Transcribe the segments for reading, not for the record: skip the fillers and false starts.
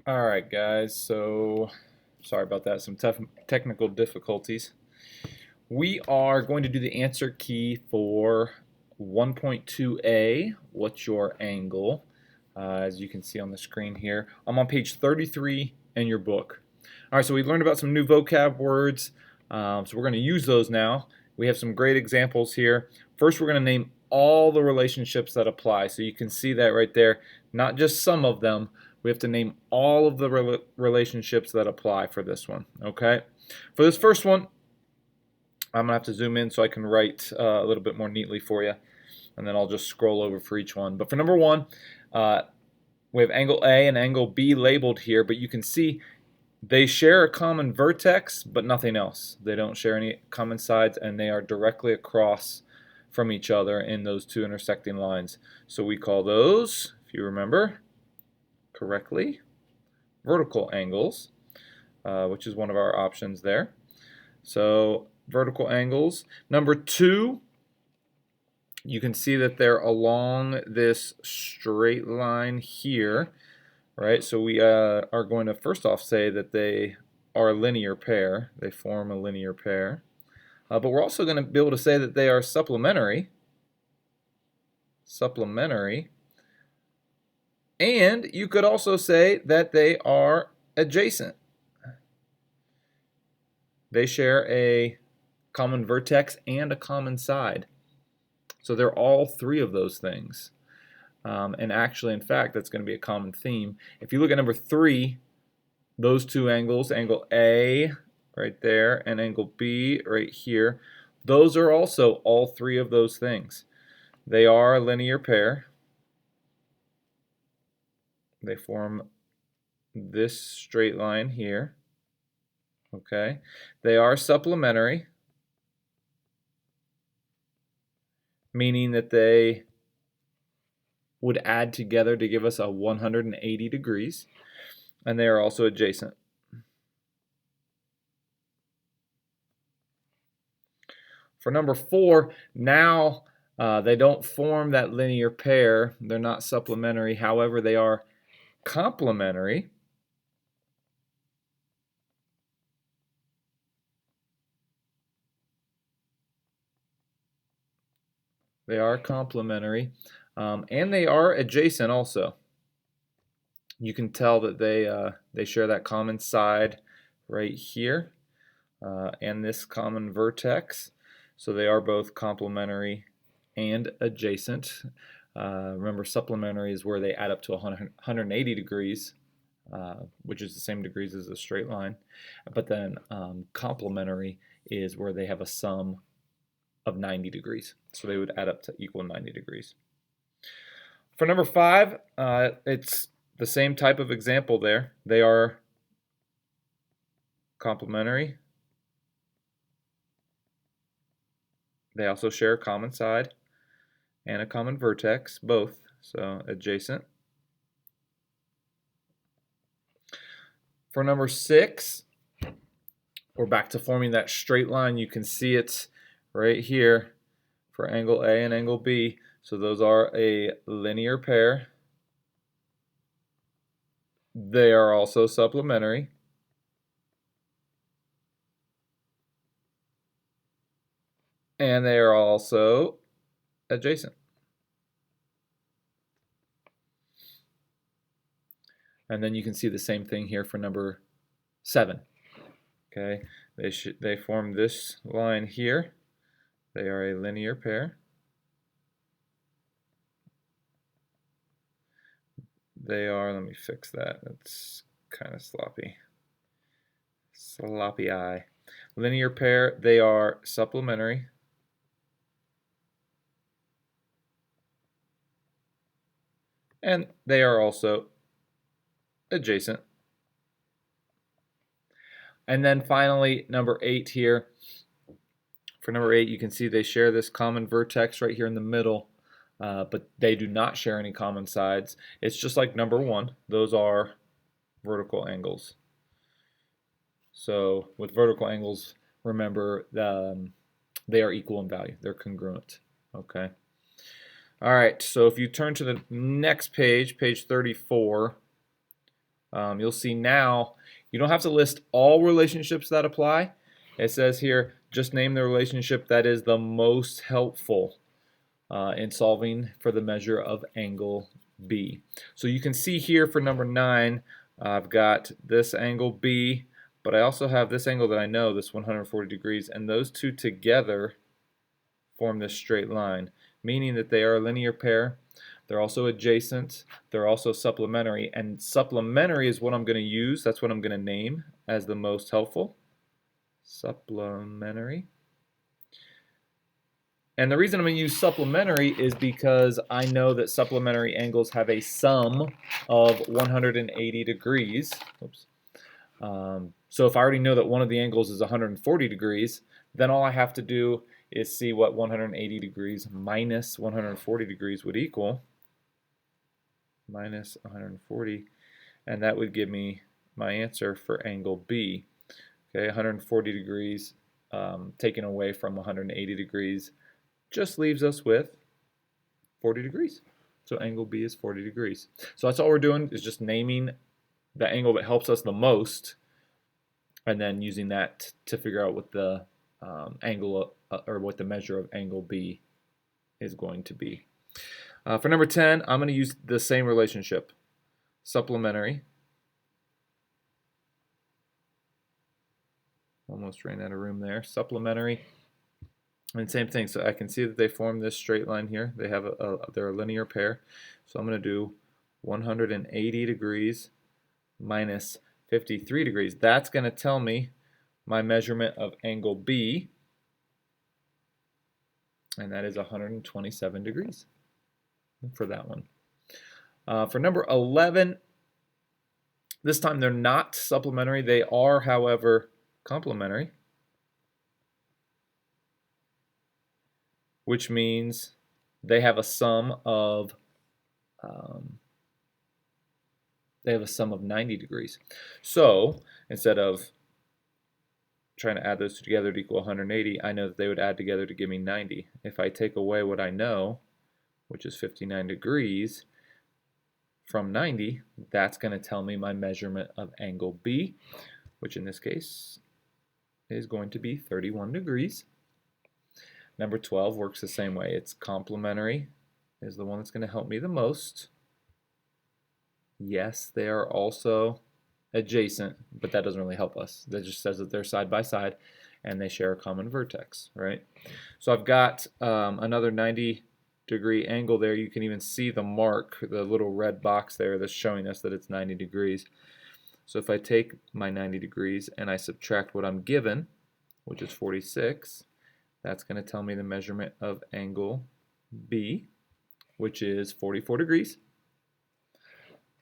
All right, guys. So, sorry about that. Some tough technical difficulties. We are going to do the answer key for 1.2a. What's your angle? As you can see on the screen here. I'm on page 33 in your book. All right, so we learned about some new vocab words. So we're going to use those now. We have some great examples here. First, we're going to name all the relationships that apply. So you can see that right there, not just some of them. We have to name all of the relationships that apply for this one, okay? For this first one, I'm going to have to zoom in so I can write a little bit more neatly for you, and then I'll just scroll over for each one. But for number one, we have angle A and angle B labeled here, but you can see they share a common vertex, but nothing else. They don't share any common sides, and they are directly across from each other in those two intersecting lines. So we call those, if you remember correctly, vertical angles, which is one of our options there. So vertical angles. Number two, you can see that they're along this straight line here, right? So we are going to first off say that they are a linear pair. They form a linear pair. But we're also going to be able to say that they are supplementary. Supplementary. And you could also say that they are adjacent. They share a common vertex and a common side. So they're all three of those things. And actually, in fact, that's going to be a common theme. If you look at number three, those two angles, angle A right there and angle B right here, those are also all three of those things. They are a linear pair. They form this straight line here. Okay. They are supplementary, meaning that they would add together to give us a 180 degrees, and they are also adjacent. For number four, now they don't form that linear pair. They're not supplementary. However, they are complementary. They are complementary, and they are adjacent also. You can tell that they share that common side right here and this common vertex. So they are both complementary and adjacent. Remember, supplementary is where they add up to 180 degrees, which is the same degrees as a straight line. But then complementary is where they have a sum of 90 degrees. So they would add up to equal 90 degrees. For number five, it's the same type of example there. They are complementary. They also share a common side and a common vertex, both, so adjacent. For number six, we're back to forming that straight line. You can see it right here for angle A and angle B. So those are a linear pair. They are also supplementary. And they are also adjacent. And then you can see the same thing here for number seven. Okay, they form this line here. They are a linear pair. They are, let me fix that. That's kind of sloppy. Sloppy eye. Linear pair, they are supplementary. And they are also adjacent. And then finally, number eight here. For number eight, you can see they share this common vertex right here in the middle, but they do not share any common sides. It's just like number one. Those are vertical angles. So with vertical angles, remember they are equal in value. They're congruent. Okay. All right. So if you turn to the next page, page 34, you'll see now you don't have to list all relationships that apply. It says here, just name the relationship that is the most helpful in solving for the measure of angle B. So you can see here for number 9, I've got this angle B, but I also have this angle that I know, this 140 degrees, and those two together form this straight line, meaning that they are a linear pair. They're also adjacent. They're also supplementary, and supplementary is what I'm going to use. That's what I'm going to name as the most helpful. Supplementary. And the reason I'm going to use supplementary is because I know that supplementary angles have a sum of 180 degrees. Oops. So if I already know that one of the angles is 140 degrees, then all I have to do is see what 180 degrees minus 140 degrees would equal. Minus 140, and that would give me my answer for angle B. Okay, 140 degrees taken away from 180 degrees just leaves us with 40 degrees. So angle B is 40 degrees. So that's all we're doing, is just naming the angle that helps us the most, and then using that to figure out what the angle or what the measure of angle B is going to be. For number 10, I'm going to use the same relationship, supplementary. Almost ran out of room there. Supplementary, and same thing. So I can see that they form this straight line here. They have they're a linear pair. So I'm going to do 180 degrees minus 53 degrees. That's going to tell me my measurement of angle B, and that is 127 degrees for that one. For number 11, this time they're not supplementary. They are, however, complementary, which means they have a sum of 90 degrees. So instead of trying to add those two together to equal 180, I know that they would add together to give me 90. If I take away what I know, which is 59 degrees, from 90, that's going to tell me my measurement of angle B, which in this case is going to be 31 degrees. Number 12 works the same way. It's complementary, is the one that's going to help me the most. Yes, they are also adjacent, but that doesn't really help us. That just says that they're side by side and they share a common vertex, right? So I've got another 90-degree angle there. You can even see the mark, the little red box there that's showing us that it's 90 degrees. So if I take my 90 degrees and I subtract what I'm given, which is 46, that's going to tell me the measurement of angle B, which is 44 degrees.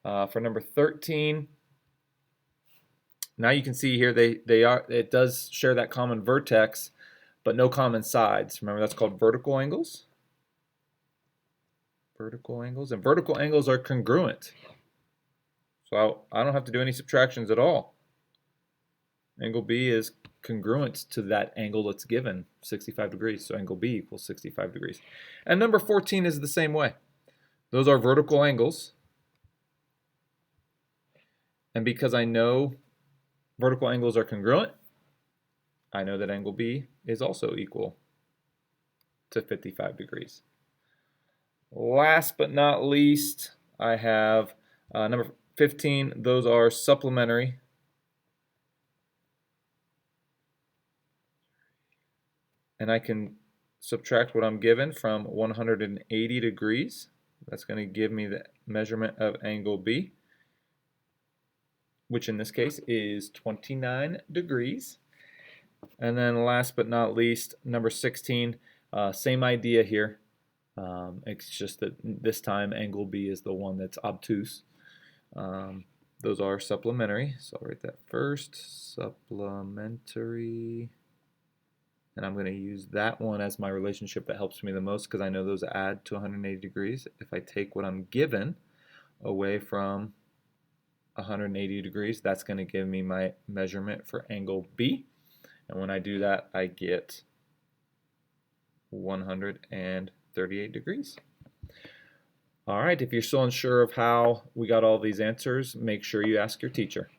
For number 13, now you can see here it does share that common vertex, but no common sides. Remember, that's called vertical angles. Vertical angles, and vertical angles are congruent. So I don't have to do any subtractions at all. Angle B is congruent to that angle that's given, 65 degrees. So angle B equals 65 degrees. And number 14 is the same way. Those are vertical angles. And because I know vertical angles are congruent, I know that angle B is also equal to 55 degrees. Last but not least, I have number 15. Those are supplementary. And I can subtract what I'm given from 180 degrees. That's going to give me the measurement of angle B, which in this case is 29 degrees. And then last but not least, number 16, same idea here. It's just that this time angle B is the one that's obtuse. Those are supplementary, so I'll write that first, supplementary. And I'm going to use that one as my relationship that helps me the most because I know those add to 180 degrees. If I take what I'm given away from 180 degrees, that's going to give me my measurement for angle B. And when I do that, I get 138 degrees. All right, if you're still unsure of how we got all these answers, make sure you ask your teacher.